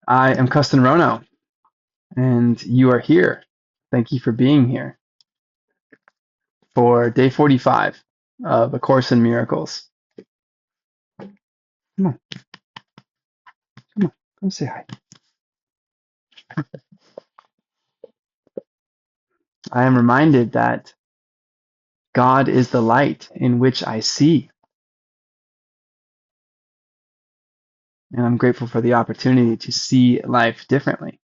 I am Kesten Rono, and you are here. Thank you for being here for day 45 of A Course in Miracles. Come on, come say hi. I am reminded that God is the light in which I see, and I'm grateful for the opportunity to see life differently.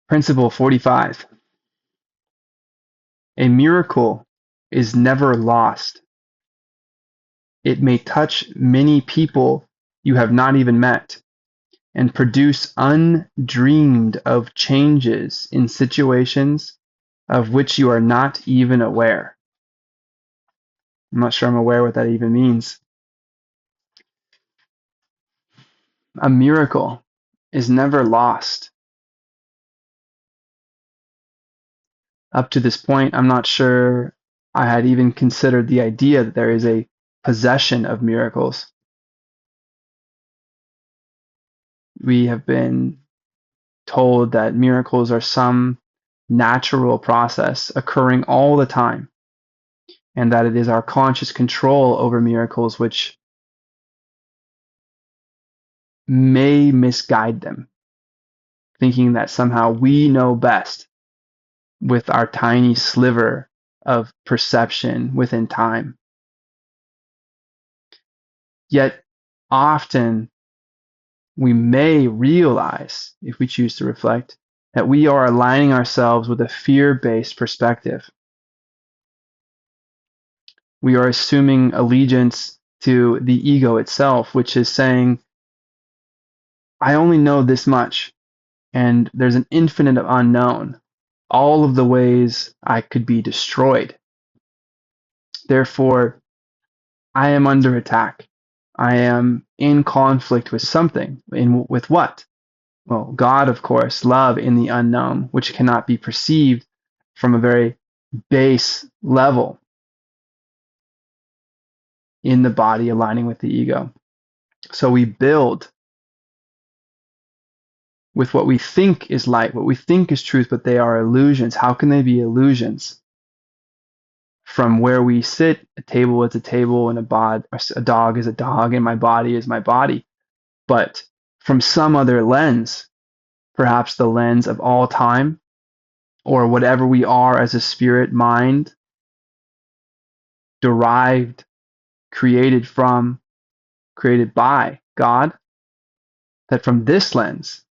Principle 45. A miracle is never lost. It may touch many people you have not even met, and produce undreamed of changes in situations of which you are not even aware. I'm not sure I'm aware what that even means. A miracle is never lost. Up to this point, I'm not sure I had even considered the idea that there is a possession of miracles. We have been told that miracles are some natural process occurring all the time, and that it is our conscious control over miracles which may misguide them, thinking that somehow we know best with our tiny sliver of perception within time. Yet often we may realize, if we choose to reflect, that we are aligning ourselves with a fear-based perspective. We are assuming allegiance to the ego itself, which is saying, I only know this much, and there's an infinite unknown, all of the ways I could be destroyed. Therefore, I am under attack. I am in conflict with something. With what? Well, God, of course, love in the unknown, which cannot be perceived from a very base level in the body aligning with the ego. So we build with what we think is light, what we think is truth, but they are illusions. How can they be illusions? From where we sit, a table is a table, and a dog is a dog, and my body is my body. But from some other lens, perhaps the lens of all time, or whatever we are as a spirit mind, derived, created from, created by God, that from this lens,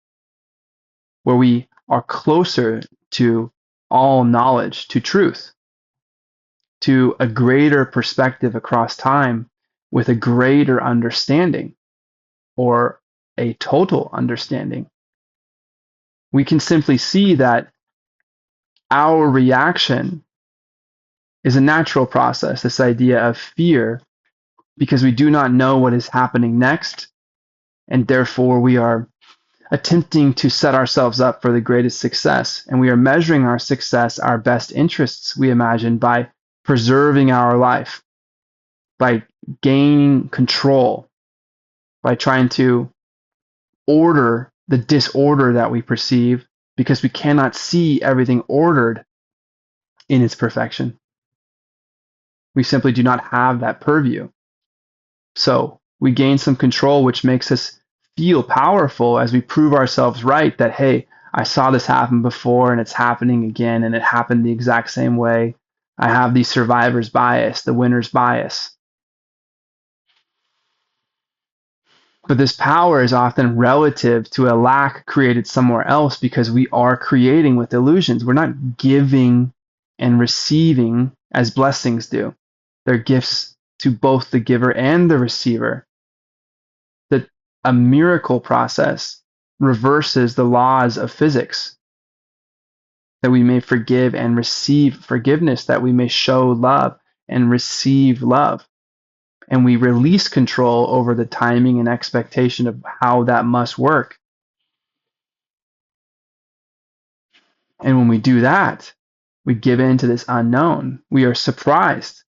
where we are closer to all knowledge, to truth, to a greater perspective across time with a greater understanding or a total understanding, we can simply see that our reaction is a natural process, this idea of fear, because we do not know what is happening next, and therefore we are attempting to set ourselves up for the greatest success. And we are measuring our success, our best interests, we imagine, by preserving our life, by gaining control, by trying to order the disorder that we perceive, because we cannot see everything ordered in its perfection. We simply do not have that purview. So we gain some control, which makes us feel powerful as we prove ourselves right that, hey, I saw this happen before and it's happening again, and it happened the exact same way. I have the survivor's bias, the winner's bias. But this power is often relative to a lack created somewhere else, because we are creating with illusions. We're not giving and receiving as blessings do. They're gifts to both the giver and the receiver. That a miracle process reverses the laws of physics, that we may forgive and receive forgiveness, that we may show love and receive love. And we release control over the timing and expectation of how that must work. And when we do that, we give in to this unknown. We are surprised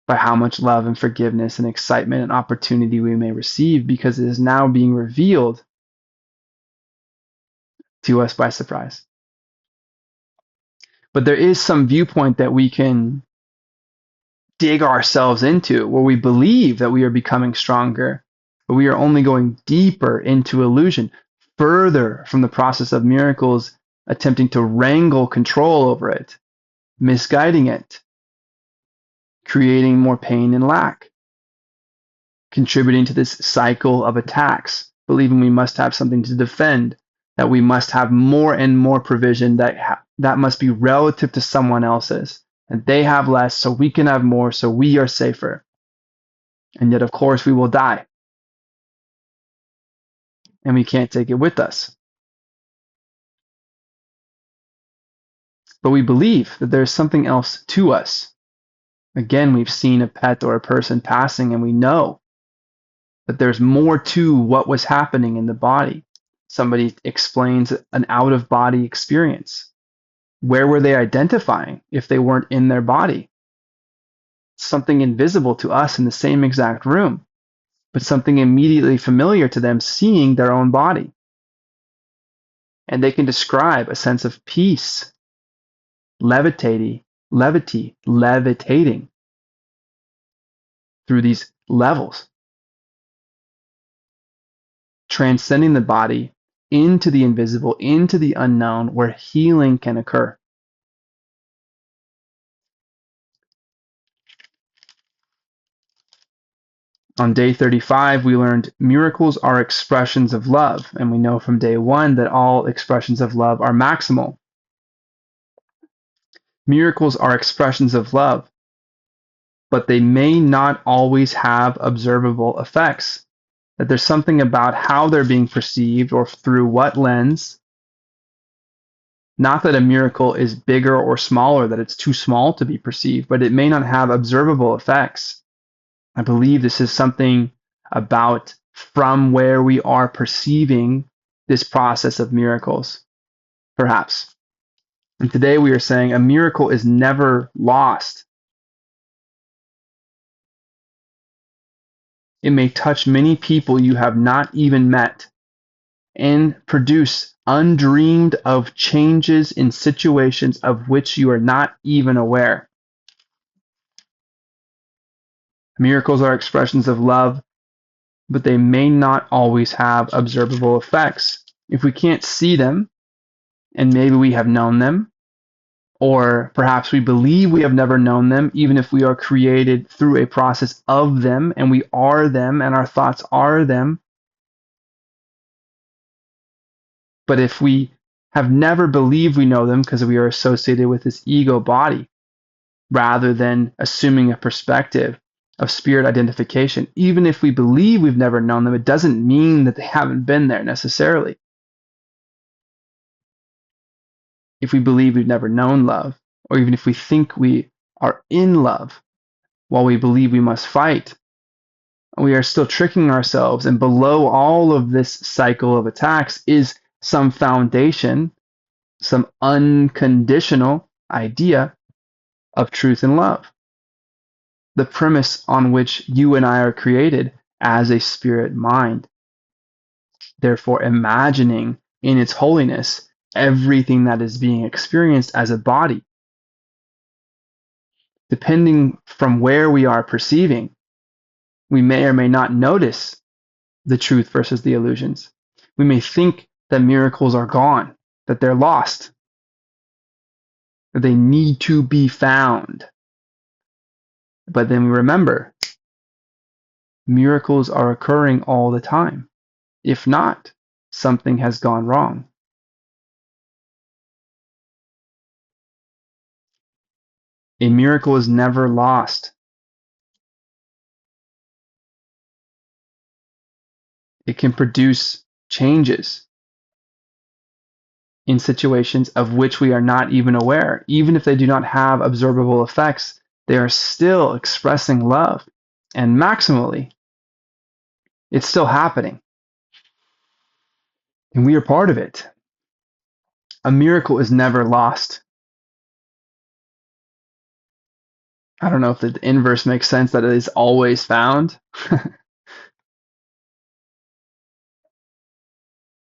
by how much love and forgiveness and excitement and opportunity we may receive, because it is now being revealed to us by surprise. But there is some viewpoint that we can dig ourselves into where we believe that we are becoming stronger, but we are only going deeper into illusion, further from the process of miracles, attempting to wrangle control over it, misguiding it, creating more pain and lack, contributing to this cycle of attacks, believing we must have something to defend, that we must have more and more provision that must be relative to someone else's, and they have less, so we can have more, so we are safer. And yet, of course, we will die, and we can't take it with us. But we believe that there's something else to us. Again, we've seen a pet or a person passing, and we know that there's more to what was happening in the body. Somebody explains an out-of-body experience. Where were they identifying if they weren't in their body? Something invisible to us in the same exact room, but something immediately familiar to them seeing their own body. And they can describe a sense of peace, levitating through these levels, transcending the body into the invisible, into the unknown, where healing can occur. On day 35, we learned miracles are expressions of love, and we know from day 1 that all expressions of love are maximal. Miracles are expressions of love, but they may not always have observable effects. That there's something about how they're being perceived or through what lens. Not that a miracle is bigger or smaller, that it's too small to be perceived, but it may not have observable effects. I believe this is something about from where we are perceiving this process of miracles, perhaps. And today we are saying a miracle is never lost. It may touch many people you have not even met and produce undreamed of changes in situations of which you are not even aware. Miracles are expressions of love, but they may not always have observable effects. If we can't see them, and maybe we have known them, or perhaps we believe we have never known them, even if we are created through a process of them, and we are them, and our thoughts are them. But if we have never believed we know them because we are associated with this ego body, rather than assuming a perspective of spirit identification, even if we believe we've never known them, it doesn't mean that they haven't been there necessarily. If we believe we've never known love, or even if we think we are in love while we believe we must fight, we are still tricking ourselves. And below all of this cycle of attacks is some foundation, some unconditional idea of truth and love. The premise on which you and I are created as a spirit mind. Therefore, imagining in its holiness everything that is being experienced as a body. Depending from where we are perceiving, we may or may not notice the truth versus the illusions. We may think that miracles are gone, that they're lost, that they need to be found. But then we remember, miracles are occurring all the time. If not, something has gone wrong. A miracle is never lost. It can produce changes in situations of which we are not even aware. Even if they do not have observable effects, they are still expressing love. And maximally, it's still happening. And we are part of it. A miracle is never lost. I don't know if the inverse makes sense, that it is always found,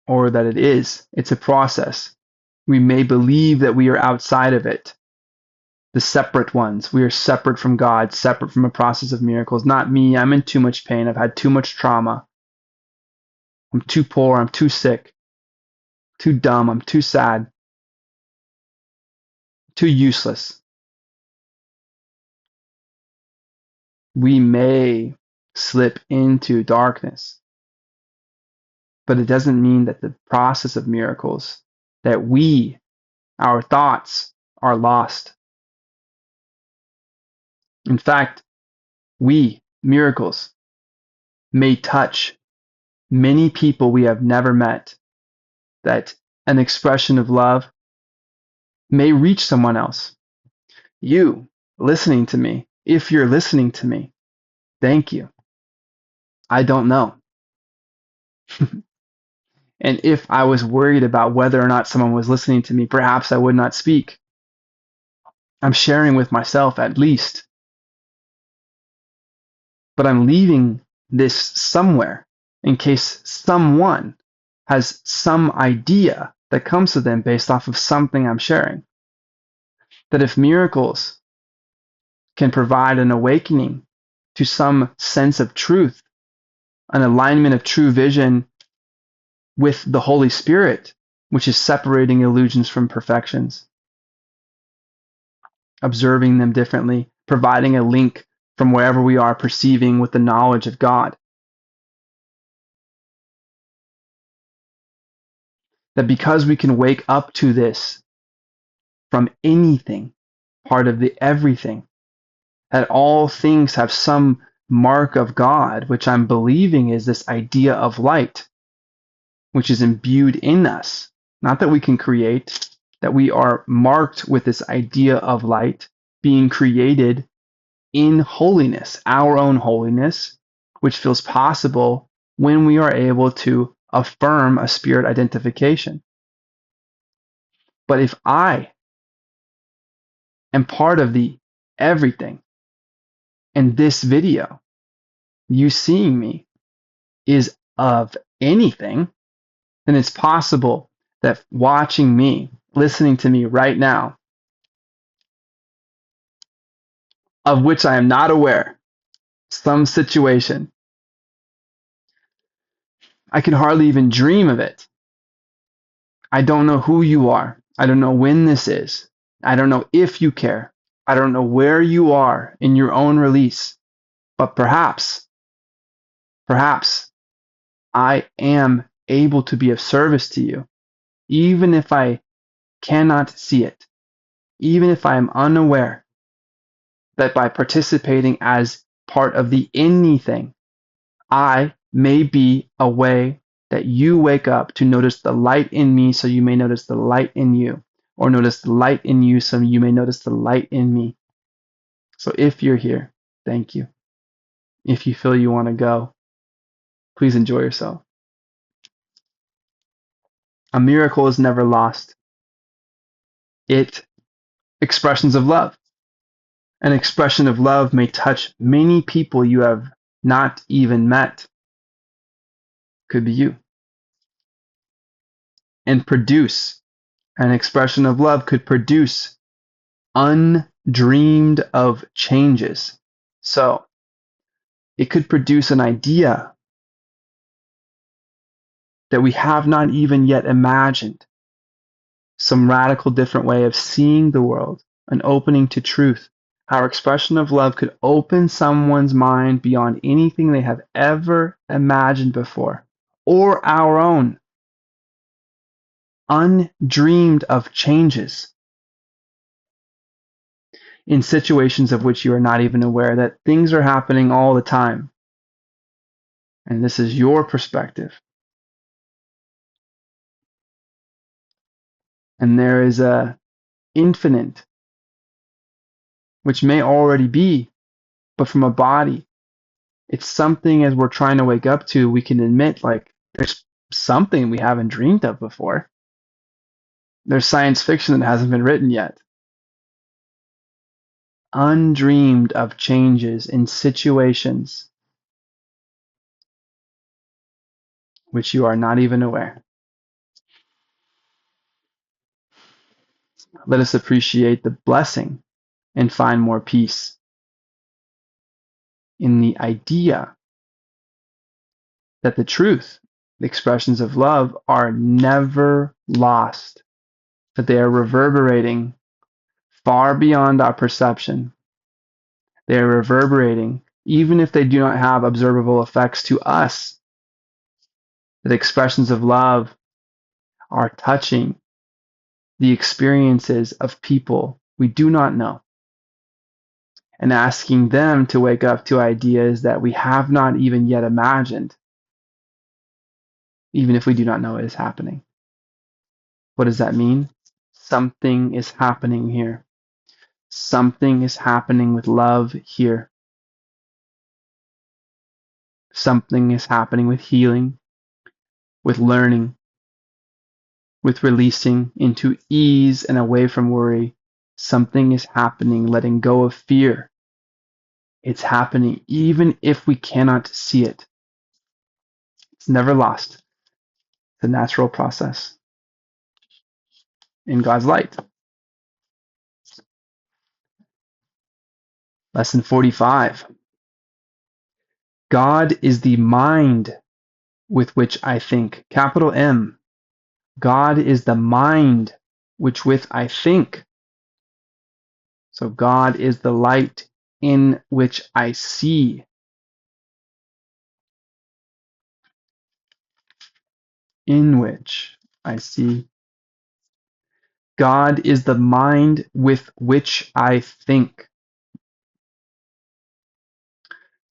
or that it's a process. We may believe that we are outside of it, the separate ones. We are separate from God, separate from a process of miracles. Not me. I'm in too much pain. I've had too much trauma. I'm too poor. I'm too sick, too dumb. I'm too sad, too useless. We may slip into darkness, but it doesn't mean that the process of miracles, that our thoughts, are lost. In fact, miracles, may touch many people we have never met, that an expression of love may reach someone else. You listening to me, if you're listening to me, thank you. I don't know. And if I was worried about whether or not someone was listening to me, perhaps I would not speak. I'm sharing with myself at least, but I'm leaving this somewhere in case someone has some idea that comes to them based off of something I'm sharing. That if miracles can provide an awakening to some sense of truth, an alignment of true vision with the Holy Spirit, which is separating illusions from perfections, observing them differently, providing a link from wherever we are perceiving with the knowledge of God. That because we can wake up to this from anything, part of the everything, that all things have some mark of God, which I'm believing is this idea of light, which is imbued in us. Not that we can create, that we are marked with this idea of light, being created in holiness, our own holiness, which feels possible when we are able to affirm a spirit identification. But if I am part of the everything, and this video, you seeing me, is of anything, then it's possible that watching me, listening to me right now, of which I am not aware, some situation, I can hardly even dream of it. I don't know who you are. I don't know when this is. I don't know if you care. I don't know where you are in your own release. But perhaps I am able to be of service to you, even if I cannot see it, even if I am unaware, that by participating as part of the anything, I may be a way that you wake up to notice the light in me so you may notice the light in you, or notice the light in you so you may notice the light in me. So if you're here, thank you. If you feel you want to go, please enjoy yourself. A miracle is never lost. It expressions of love. An expression of love may touch many people you have not even met. Could be you. And produce. An expression of love could produce undreamed of changes. So it could produce an idea that we have not even yet imagined, some radical different way of seeing the world, an opening to truth. Our expression of love could open someone's mind beyond anything they have ever imagined before, or our own. Undreamed of changes in situations of which you are not even aware, that things are happening all the time. And this is your perspective. And there is a infinite, which may already be, but from a body. It's something as we're trying to wake up to, we can admit like there's something we haven't dreamed of before. There's science fiction that hasn't been written yet. undreamed of changes in situations which you are not even aware. Let us appreciate the blessing and find more peace in the idea that the truth, the expressions of love, are never lost, that they are reverberating far beyond our perception. They are reverberating, even if they do not have observable effects to us. The expressions of love are touching the experiences of people we do not know and asking them to wake up to ideas that we have not even yet imagined, even if we do not know it is happening. What does that mean? Something is happening here. Something is happening with love here. Something is happening with healing, with learning, with releasing into ease and away from worry. Something is happening, letting go of fear. It's happening even if we cannot see it. It's never lost. It's a natural process in God's light. Lesson 45. God is the mind with which I think. Capital M. God is the mind which with I think. So God is the light in which I see. In which I see. God is the mind with which I think.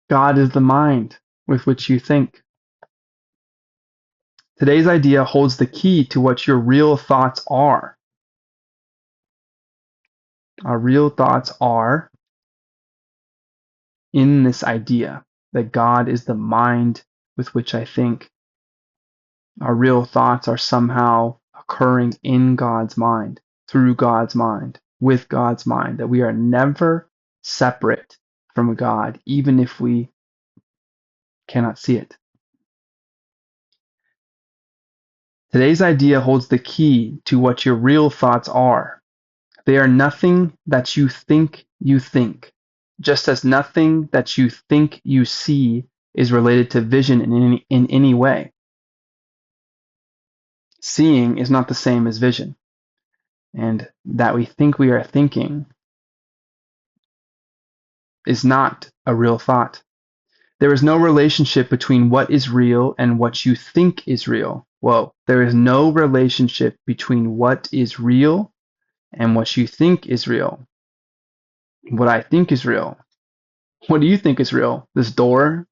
God is the mind with which you think. Today's idea holds the key to what your real thoughts are. Our real thoughts are in this idea that God is the mind with which I think. Our real thoughts are somehow occurring in God's mind, through God's mind, with God's mind, that we are never separate from God, even if we cannot see it. Today's idea holds the key to what your real thoughts are. They are nothing that you think, just as nothing that you think you see is related to vision in any way. Seeing is not the same as vision, and that we think we are thinking is not a real thought. There is no relationship between what is real and what you think is real. Whoa, there is no relationship between what is real and what you think is real. What I think is real. What do you think is real? This door?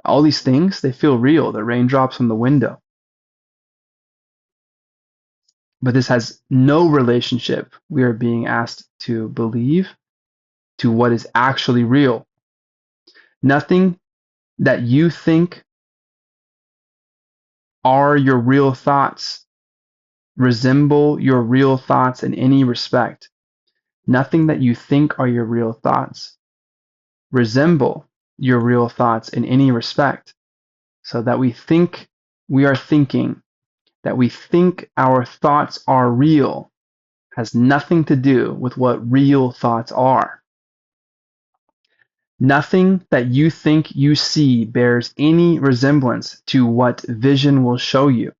All these things, they feel real. The raindrops from the window. But this has no relationship, we are being asked to believe, to what is actually real. Nothing that you think are your real thoughts resemble your real thoughts in any respect. Nothing that you think are your real thoughts resemble your real thoughts in any respect. So that we think we are thinking, that we think our thoughts are real, has nothing to do with what real thoughts are. Nothing that you think you see bears any resemblance to what vision will show you.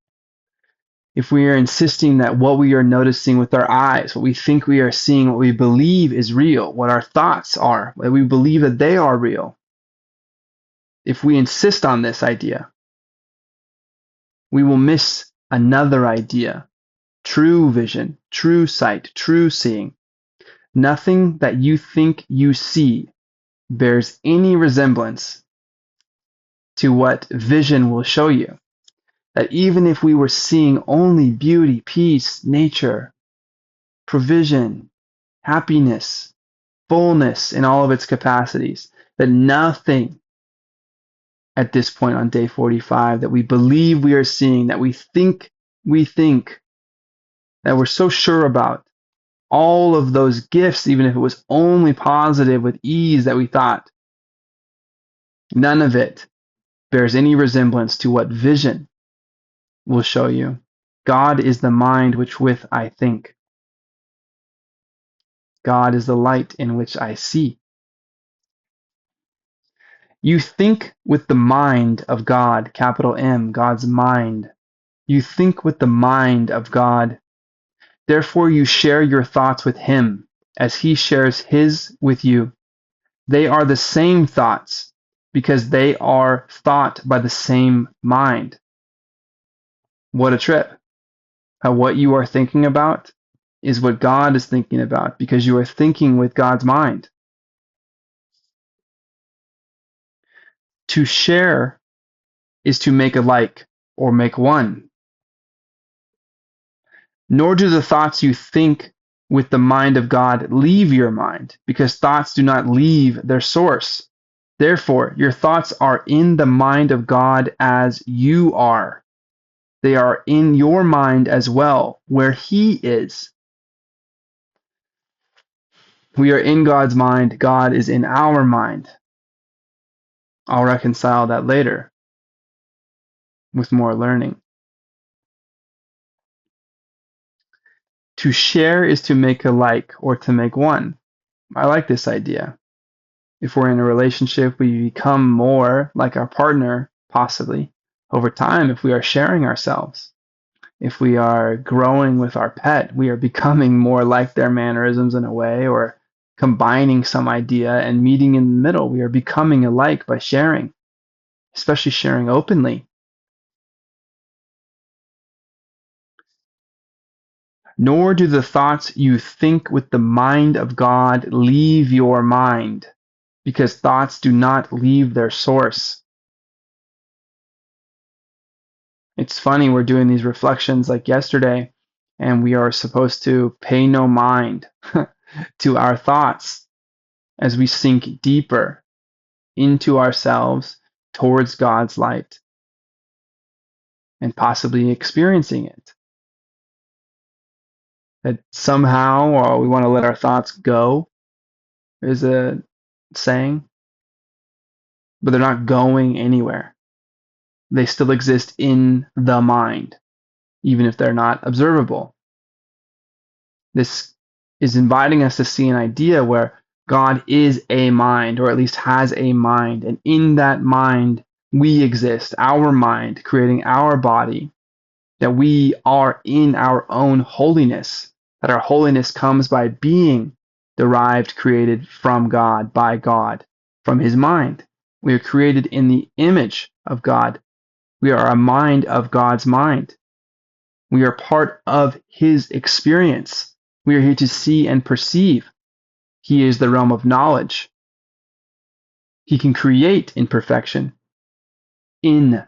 If we are insisting that what we are noticing with our eyes, what we think we are seeing, what we believe is real, what our thoughts are, what we believe that they are real, if we insist on this idea, we will miss another idea, true vision, true sight, true seeing. Nothing that you think you see bears any resemblance to what vision will show you. That even if we were seeing only beauty, peace, nature, provision, happiness, fullness in all of its capacities, that nothing at this point on day 45 that we believe we are seeing, that we think, that we're so sure about, all of those gifts, even if it was only positive with ease that we thought, none of it bears any resemblance to what vision will show you. God is the mind which with I think. God is the light in which I see. You think with the mind of God, capital M, God's mind. You think with the mind of God. Therefore you share your thoughts with him, as he shares his with you. They are the same thoughts, because they are thought by the same mind. What a trip. How what you are thinking about is what God is thinking about, because you are thinking with God's mind. To share is to make alike, or make one. Nor do the thoughts you think with the mind of God leave your mind, because thoughts do not leave their source. Therefore, your thoughts are in the mind of God as you are. They are in your mind as well, where he is. We are in God's mind. God is in our mind. I'll reconcile that later with more learning. To share is to make alike, or to make one. I like this idea. If we're in a relationship, we become more like our partner, possibly, over time if we are sharing ourselves. If we are growing with our pet, we are becoming more like their mannerisms in a way, or combining some idea and meeting in the middle. We are becoming alike by sharing, especially sharing openly. Nor do the thoughts you think with the mind of God leave your mind, because thoughts do not leave their source. It's funny, we're doing these reflections like yesterday, and we are supposed to pay no mind to our thoughts as we sink deeper into ourselves towards God's light and possibly experiencing it. That somehow, or we want to let our thoughts go, is a saying, but they're not going anywhere. They still exist in the mind, even if they're not observable. This is inviting us to see an idea where God is a mind, or at least has a mind, and in that mind we exist, our mind creating our body, that we are in our own holiness, that our holiness comes by being derived, created from God, by God, from his mind. We are created in the image of God. We are a mind of God's mind. We are part of his experience. We are here to see and perceive. He is the realm of knowledge. He can create in perfection. And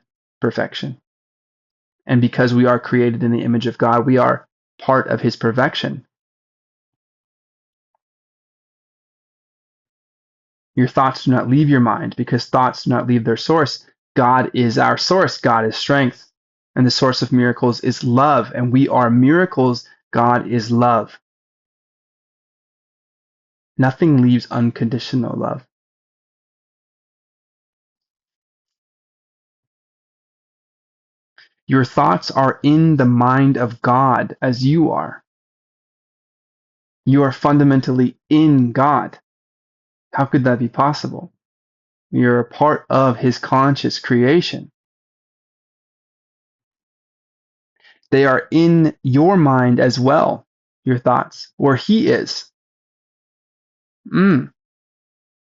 because we are created in the image of God, we are part of his perfection. Your thoughts do not leave your mind, because thoughts do not leave their source. God is our source. God is strength. And the source of miracles is love. And we are miracles. God is love. Nothing leaves unconditional love. Your thoughts are in the mind of God as you are. You are fundamentally in God. How could that be possible? You're a part of his conscious creation. They are in your mind as well, your thoughts, where he is.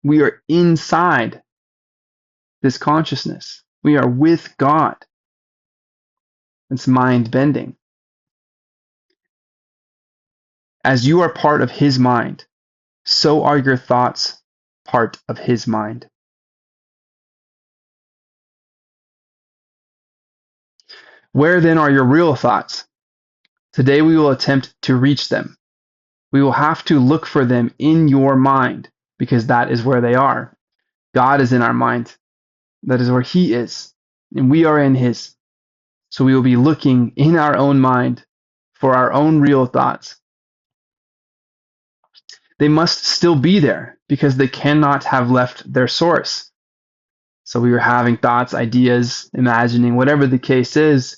We are inside this consciousness. We are with God. It's mind bending. As you are part of his mind, so are your thoughts part of his mind. Where then are your real thoughts? Today we will attempt to reach them. We will have to look for them in your mind, because that is where they are. God is in our mind. That is where he is. And we are in his. So we will be looking in our own mind for our own real thoughts. they must still be there because they cannot have left their source. So we were having thoughts, ideas, imagining, whatever the case is.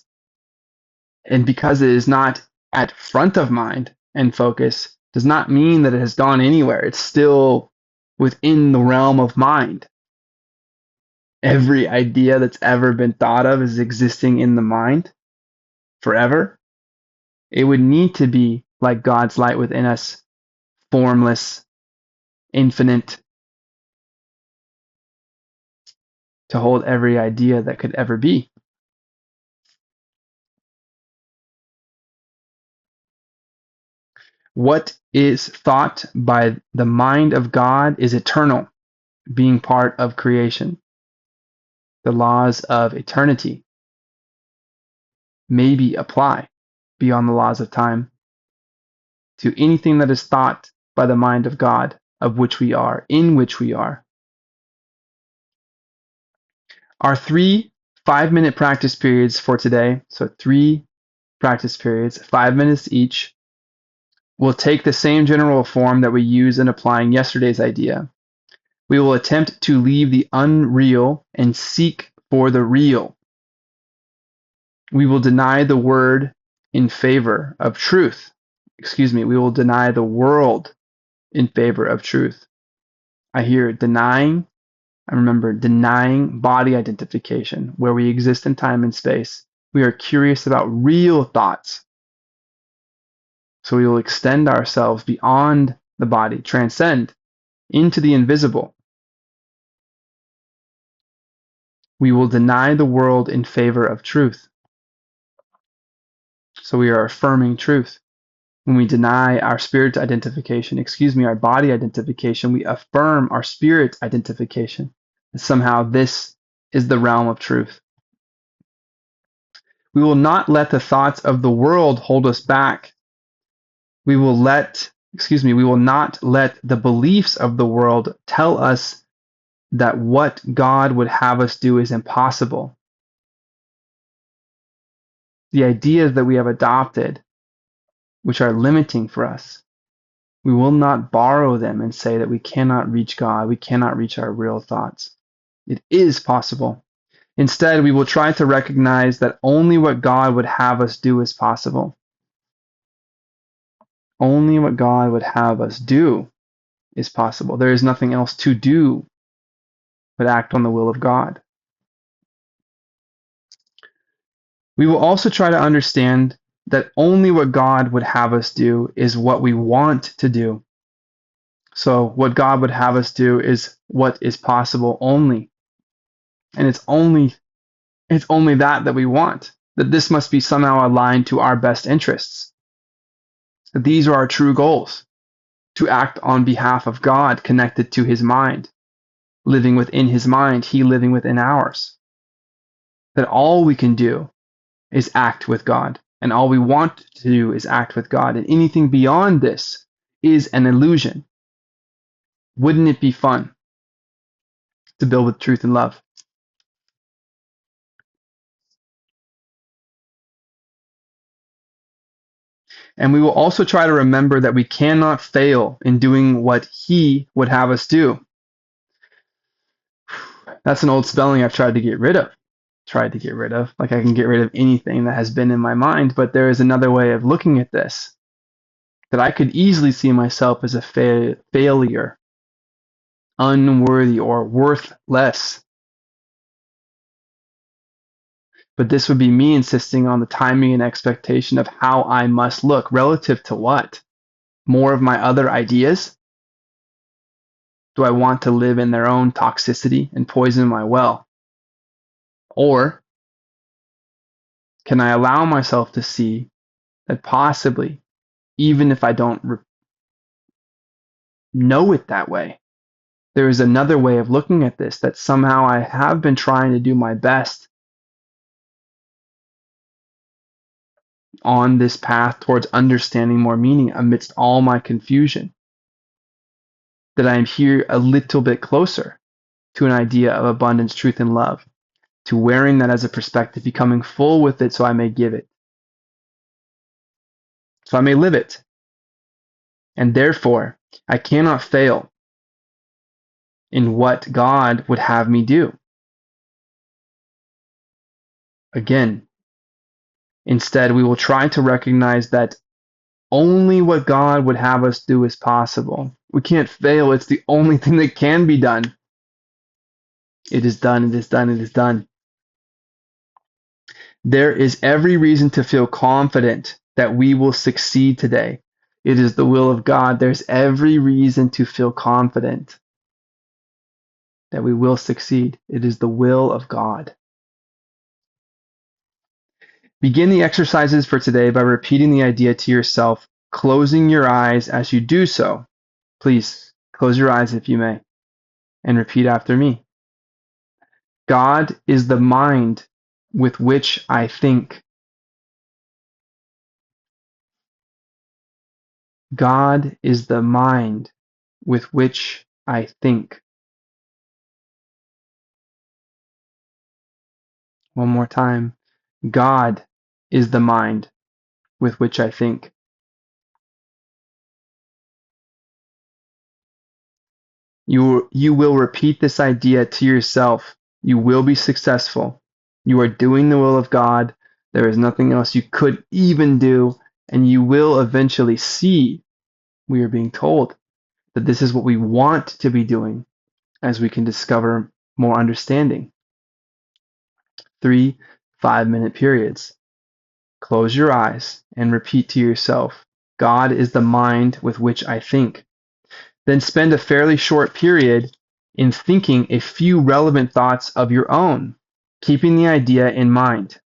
And because it is not at front of mind and focus, does not mean that it has gone anywhere. It's still within the realm of mind. Every idea that's ever been thought of is existing in the mind forever. It would need to be like God's light within us, formless, infinite, to hold every idea that could ever be. What is thought by the mind of God is eternal, being part of creation. The laws of eternity maybe apply beyond the laws of time to anything that is thought by the mind of God, of which we are, in which we are. Our 3 5-minute practice periods for today, so 3 practice periods, 5 minutes each, will take the same general form that we use in applying yesterday's idea. We will attempt to leave the unreal and seek for the real. We will deny the word in favor of truth. We will deny the world in favor of truth. I hear denying. I remember denying body identification, where we exist in time and space. We are curious about real thoughts. So we will extend ourselves beyond the body, transcend into the invisible. We will deny the world in favor of truth. So we are affirming truth. When we deny our spirit identification, our body identification, we affirm our spirit identification. And somehow this is the realm of truth. We will not let the thoughts of the world hold us back. We will not let the beliefs of the world tell us that what God would have us do is impossible. The ideas that we have adopted, which are limiting for us, we will not borrow them and say that we cannot reach God, we cannot reach our real thoughts. It is possible. Instead, we will try to recognize that only what God would have us do is possible. Only what God would have us do is possible. There is nothing else to do but act on the will of God. We will also try to understand that only what God would have us do is what we want to do. So what God would have us do is what is possible only. And it's only that we want. That this must be somehow aligned to our best interests. That these are our true goals. To act on behalf of God, connected to his mind. Living within his mind, he living within ours. That all we can do is act with God. And all we want to do is act with God. And anything beyond this is an illusion. Wouldn't it be fun to build with truth and love? And we will also try to remember that we cannot fail in doing what he would have us do. That's an old spelling I've tried to get rid of. Like I can get rid of anything that has been in my mind, but there is another way of looking at this. That I could easily see myself as a failure, unworthy, or worthless. But this would be me insisting on the timing and expectation of how I must look relative to what? More of my other ideas? Do I want to live in their own toxicity and poison my well? Or can I allow myself to see that possibly, even if I don't know it that way, there is another way of looking at this, that somehow I have been trying to do my best on this path towards understanding more meaning amidst all my confusion. That I am here a little bit closer to an idea of abundance, truth, and love, to wearing that as a perspective, becoming full with it so I may give it, so I may live it. And therefore, I cannot fail in what God would have me do. Again, instead, we will try to recognize that only what God would have us do is possible. We can't fail. It's the only thing that can be done. It is done. It is done. It is done. There is every reason to feel confident that we will succeed today. It is the will of God. There's every reason to feel confident that we will succeed. It is the will of God. Begin the exercises for today by repeating the idea to yourself, closing your eyes as you do so. Please close your eyes if you may, and repeat after me. God is the mind with which I think. God is the mind with which I think. One more time. God is the mind with which I think. You will repeat this idea to yourself. You will be successful. You are doing the will of God. There is nothing else you could even do, and you will eventually see, we are being told, that this is what we want to be doing as we can discover more understanding. 3 5-minute periods. Close your eyes and repeat to yourself, God is the mind with which I think. Then spend a fairly short period in thinking a few relevant thoughts of your own, keeping the idea in mind.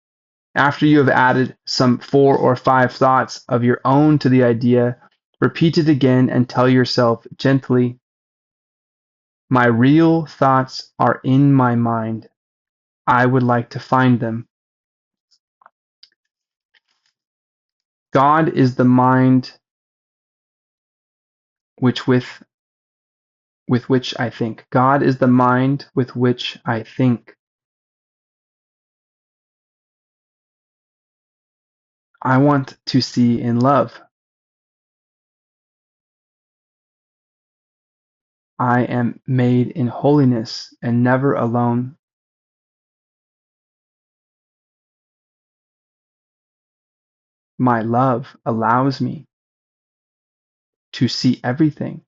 After you have added some 4 or 5 thoughts of your own to the idea, repeat it again and tell yourself gently, my real thoughts are in my mind. I would like to find them. God is the mind which with which I think. God is the mind with which I think. I want to see in love. I am made in holiness and never alone. My love allows me to see everything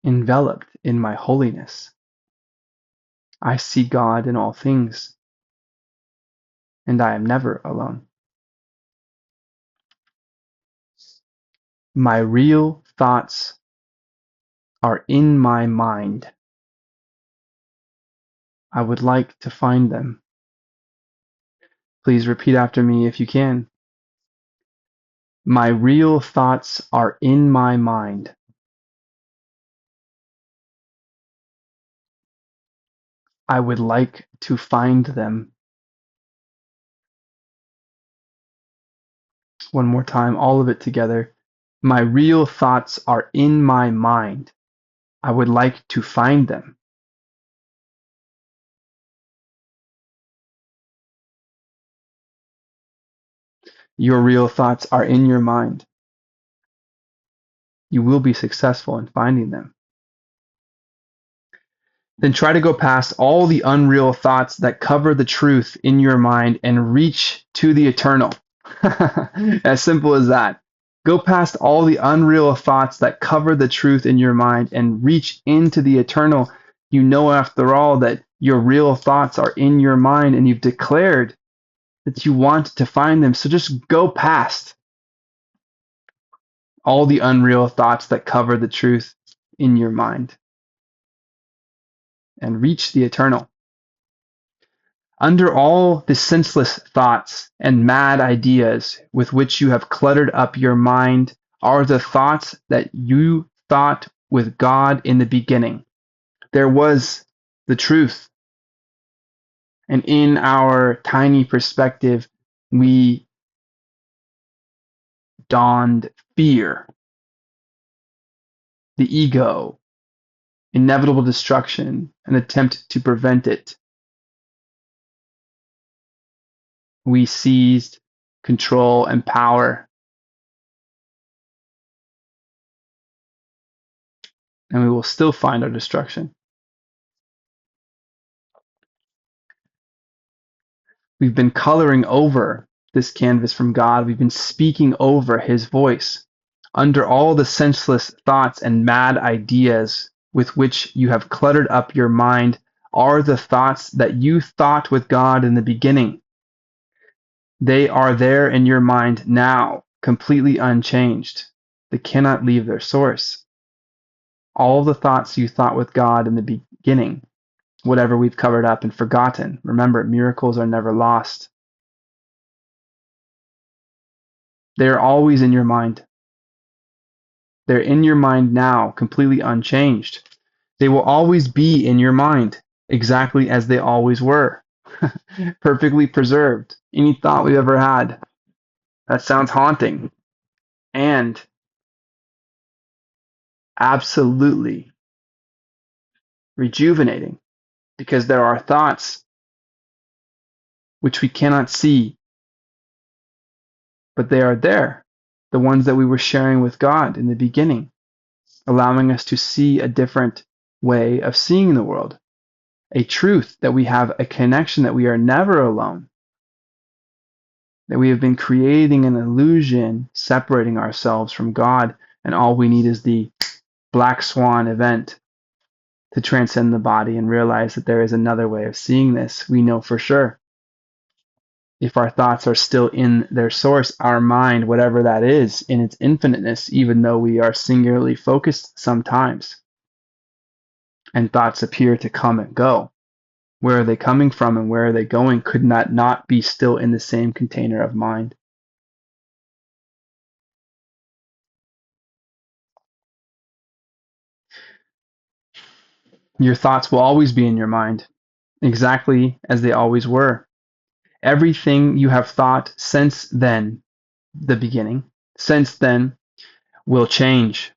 enveloped in my holiness. I see God in all things, and I am never alone. My real thoughts are in my mind. I would like to find them. Please repeat after me if you can. My real thoughts are in my mind. I would like to find them. One more time, all of it together. My real thoughts are in my mind. I would like to find them. Your real thoughts are in your mind. You will be successful in finding them. Then try to go past all the unreal thoughts that cover the truth in your mind and reach to the eternal. As simple as that. Go past all the unreal thoughts that cover the truth in your mind and reach into the eternal. You know, after all, that your real thoughts are in your mind and you've declared that you want to find them. So just go past all the unreal thoughts that cover the truth in your mind and reach the eternal. Under all the senseless thoughts and mad ideas with which you have cluttered up your mind are the thoughts that you thought with God in the beginning. There was the truth. And in our tiny perspective, we donned fear, the ego, inevitable destruction, an attempt to prevent it. We seized control and power. and we will still find our destruction. We've been coloring over this canvas from God. We've been speaking over his voice. Under all the senseless thoughts and mad ideas with which you have cluttered up your mind are the thoughts that you thought with God in the beginning. They are there in your mind now, completely unchanged. They cannot leave their source. All the thoughts you thought with God in the beginning, whatever we've covered up and forgotten. Remember, miracles are never lost. They are always in your mind. They're in your mind now, completely unchanged. They will always be in your mind, exactly as they always were, perfectly preserved. Any thought we've ever had. That sounds haunting and absolutely rejuvenating, because there are thoughts which we cannot see, but they are there. The ones that we were sharing with God in the beginning, allowing us to see a different way of seeing the world, a truth that we have a connection, that we are never alone, that we have been creating an illusion separating ourselves from God, and all we need is the black swan event to transcend the body and realize that there is another way of seeing this. We know for sure. If our thoughts are still in their source, our mind, whatever that is, in its infiniteness, even though we are singularly focused sometimes, and thoughts appear to come and go, where are they coming from and where are they going? Could not be still in the same container of mind. Your thoughts will always be in your mind, exactly as they always were. Everything you have thought since then, the beginning, since then, will change.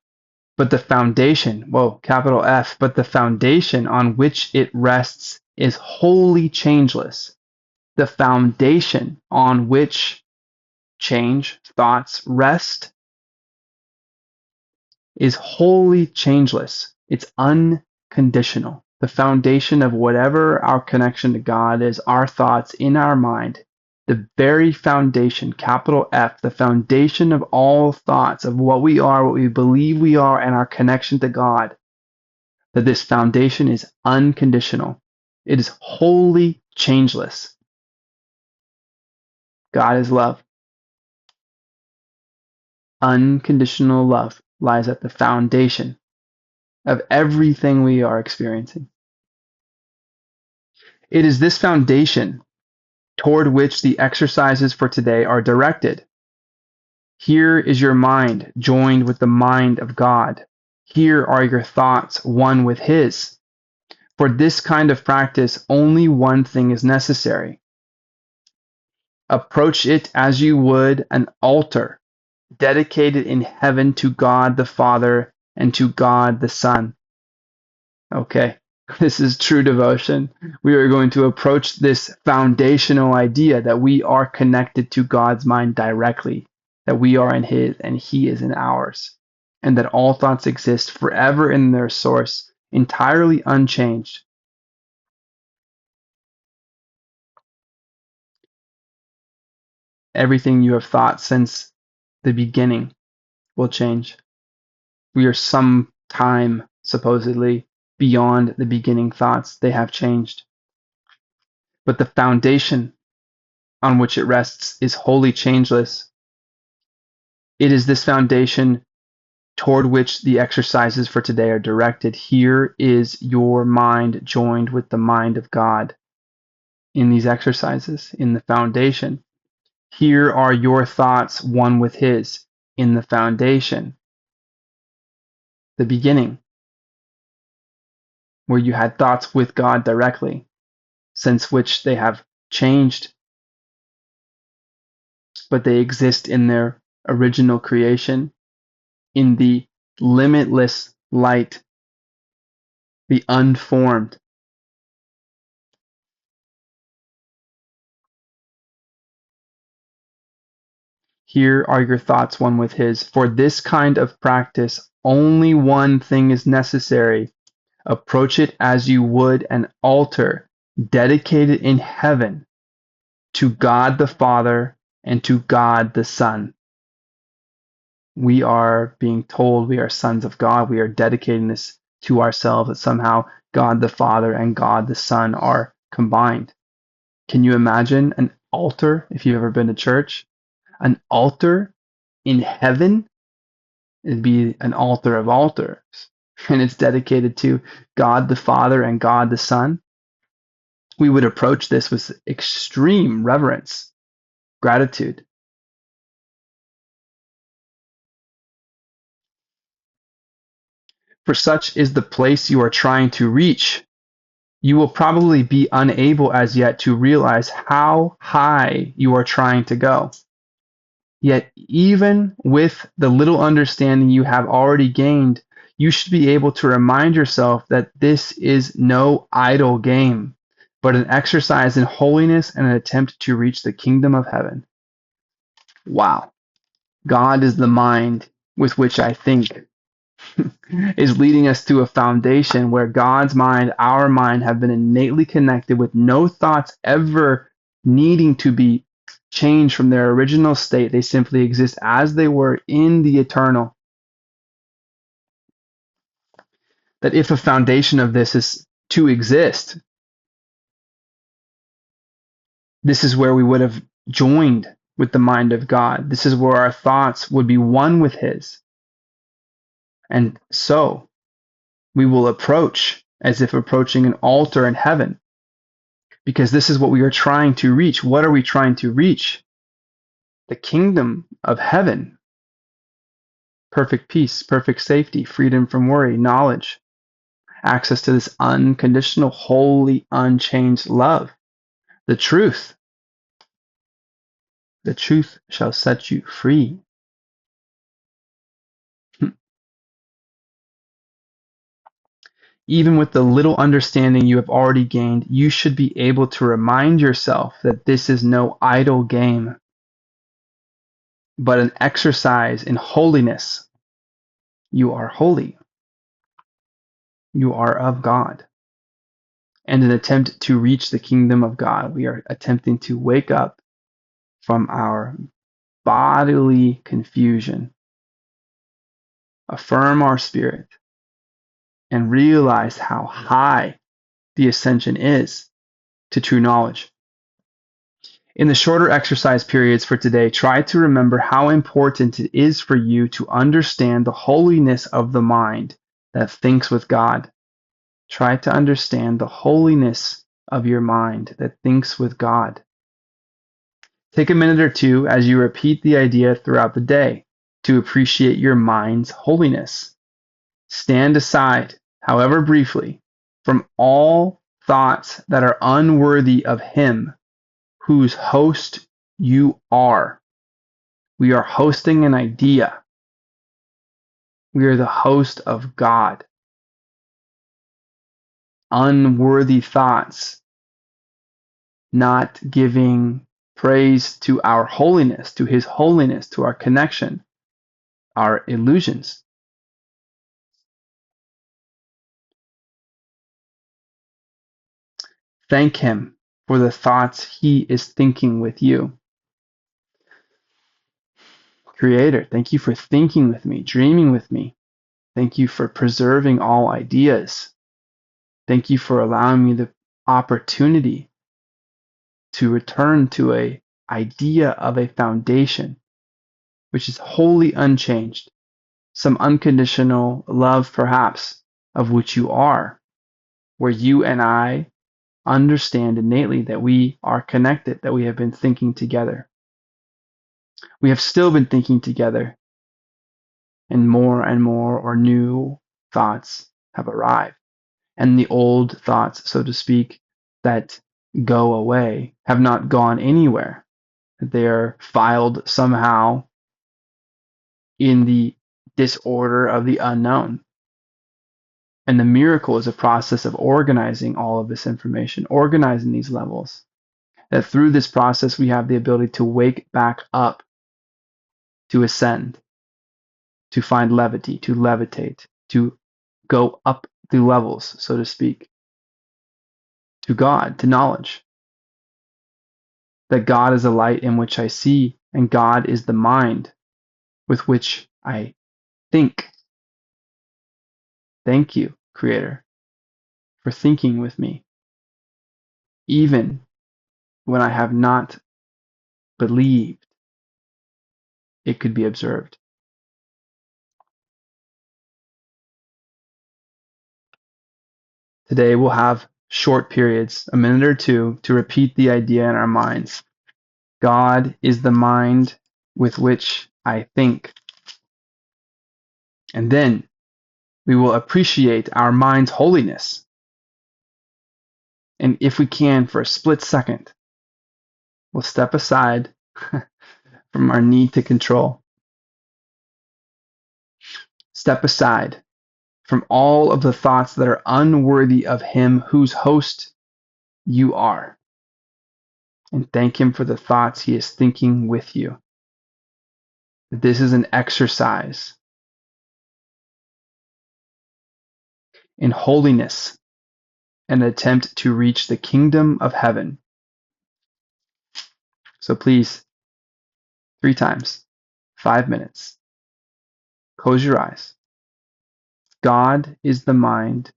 But the foundation, whoa, capital F, but the foundation on which it rests is wholly changeless. The foundation on which thoughts rest is wholly changeless. It's unconditional. The foundation of whatever our connection to God is, our thoughts in our mind, the very foundation, capital F, the foundation of all thoughts, of what we are, what we believe we are, and our connection to God, that this foundation is unconditional. It is wholly changeless. God is love. Unconditional love lies at the foundation of everything we are experiencing. It is this foundation toward which the exercises for today are directed. Here is your mind joined with the mind of God. Here are your thoughts one with His. For this kind of practice, only one thing is necessary. Approach it as you would an altar dedicated in heaven to God the Father and to God the Son. Okay, this is true devotion. We are going to approach this foundational idea that we are connected to God's mind directly, that we are in His and He is in ours, and that all thoughts exist forever in their source, entirely unchanged. Everything you have thought since the beginning will change. We are some time, supposedly, beyond the beginning thoughts. They have changed. But the foundation on which it rests is wholly changeless. It is this foundation toward which the exercises for today are directed. Here is your mind joined with the mind of God in these exercises, in the foundation. Here are your thoughts one with His in the foundation, the beginning, where you had thoughts with God directly, since which they have changed, but they exist in their original creation, in the limitless light, the unformed. Here are your thoughts one with his. For this kind of practice, only one thing is necessary. Approach it as you would an altar dedicated in heaven to God the Father and to God the Son. We are being told we are sons of God. We are dedicating this to ourselves, that somehow God the Father and God the Son are combined. Can you imagine an altar, if you've ever been to church? An altar in heaven? It'd be an altar of altars. And it's dedicated to God the Father and God the Son. We would approach this with extreme reverence, gratitude. For such is the place you are trying to reach. You will probably be unable as yet to realize how high you are trying to go. Yet, even with the little understanding you have already gained, you should be able to remind yourself that this is no idle game, but an exercise in holiness and an attempt to reach the kingdom of heaven. Wow. God is the mind with which I think, is leading us to a foundation where God's mind, our mind, have been innately connected with no thoughts ever needing to be changed from their original state. They simply exist as they were in the eternal. That if a foundation of this is to exist, this is where we would have joined with the mind of God. This is where our thoughts would be one with His. And so we will approach as if approaching an altar in heaven, because this is what we are trying to reach. What are we trying to reach? The kingdom of heaven. Perfect peace, perfect safety, freedom from worry, knowledge, access to this unconditional, holy, unchanged love. The truth. The truth shall set you free. Even with the little understanding you have already gained, you should be able to remind yourself that this is no idle game, but an exercise in holiness. You are holy. You are of God. And an attempt to reach the kingdom of God. We are attempting to wake up from our bodily confusion, affirm our spirit, and realize how high the ascension is to true knowledge. In the shorter exercise periods for today, try to remember how important it is for you to understand the holiness of the mind that thinks with God. Try to understand the holiness of your mind that thinks with God. Take a minute or two as you repeat the idea throughout the day to appreciate your mind's holiness. Stand aside, however briefly, from all thoughts that are unworthy of Him whose host you are. We are hosting an idea. We are the host of God. Unworthy thoughts, not giving praise to our holiness, to His holiness, to our connection, our illusions. Thank Him for the thoughts He is thinking with you. Creator, thank you for thinking with me, dreaming with me. Thank you for preserving all ideas. Thank you for allowing me the opportunity to return to an idea of a foundation which is wholly unchanged, some unconditional love perhaps of which you are, where you and I understand innately that we are connected, that we have been thinking together. We have still been thinking together, and more or new thoughts have arrived. And the old thoughts, so to speak, that go away have not gone anywhere. They're filed somehow in the disorder of the unknown. And the miracle is a process of organizing all of this information, organizing these levels. That through this process, we have the ability to wake back up to ascend, to find levity, to levitate, to go up the levels, so to speak, to God, to knowledge. That God is a light in which I see, and God is the mind with which I think. Thank you, Creator, for thinking with me, even when I have not believed it could be observed. Today we'll have short periods, a minute or two, to repeat the idea in our minds. God is the mind with which I think. And then we will appreciate our mind's holiness. And if we can, for a split second, we'll step aside from our need to control. Step aside from all of the thoughts that are unworthy of Him whose host you are. And thank Him for the thoughts He is thinking with you. This is an exercise in holiness, an attempt to reach the kingdom of heaven. So please, 3 times, 5 minutes, close your eyes. God is the mind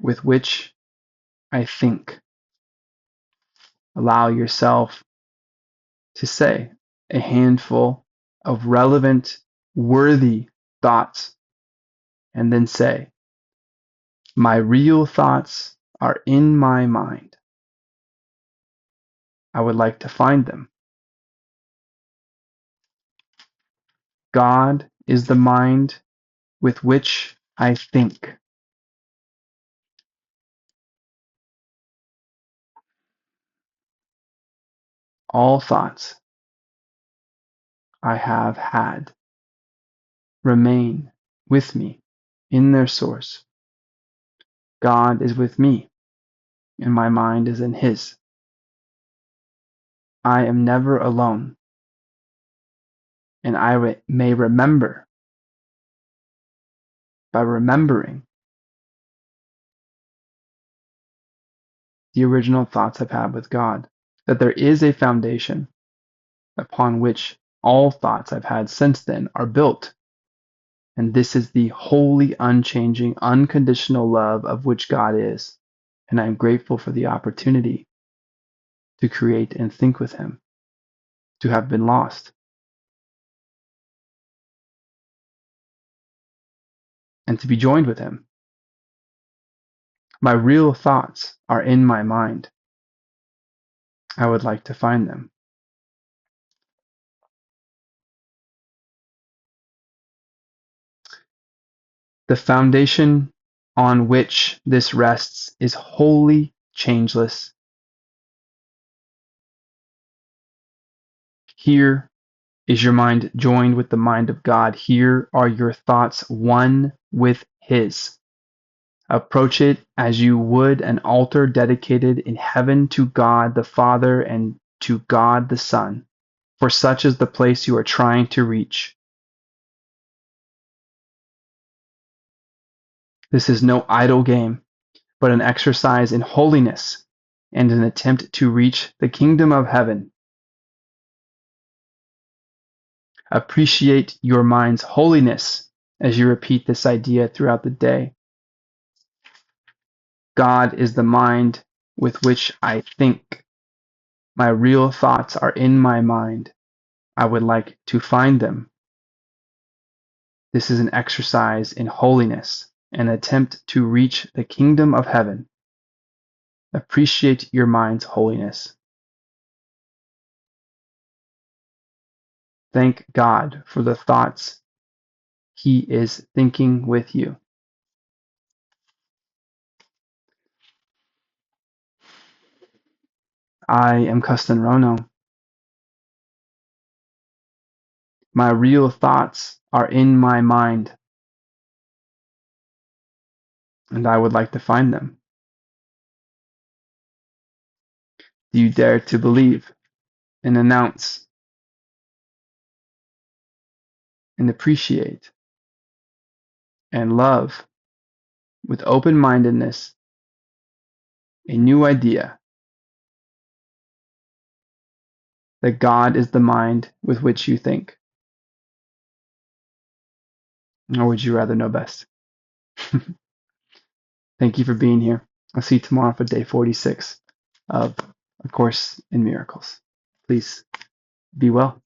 with which I think. Allow yourself to say a handful of relevant, worthy thoughts, and then say, my real thoughts are in my mind. I would like to find them. God is the mind with which I think. All thoughts I have had remain with me in their source. God is with me, and my mind is in His. I am never alone, and I may remember by remembering the original thoughts I've had with God, that there is a foundation upon which all thoughts I've had since then are built. And this is the holy, unchanging, unconditional love of which God is. And I am grateful for the opportunity to create and think with Him, to have been lost, and to be joined with Him. My real thoughts are in my mind. I would like to find them. The foundation on which this rests is wholly changeless. Here is your mind joined with the mind of God. Here are your thoughts one with His. Approach it as you would an altar dedicated in heaven to God the Father and to God the Son, for such is the place you are trying to reach. This is no idle game, but an exercise in holiness and an attempt to reach the kingdom of heaven. Appreciate your mind's holiness as you repeat this idea throughout the day. God is the mind with which I think. My real thoughts are in my mind. I would like to find them. This is an exercise in holiness, an attempt to reach the kingdom of heaven. Appreciate your mind's holiness. Thank God for the thoughts He is thinking with you. I am Kesten Rono. My real thoughts are in my mind, and I would like to find them. Do you dare to believe and announce and appreciate and love with open-mindedness a new idea that God is the mind with which you think? Or would you rather know best? Thank you for being here. I'll see you tomorrow for day 46 of A Course in Miracles. Please be well.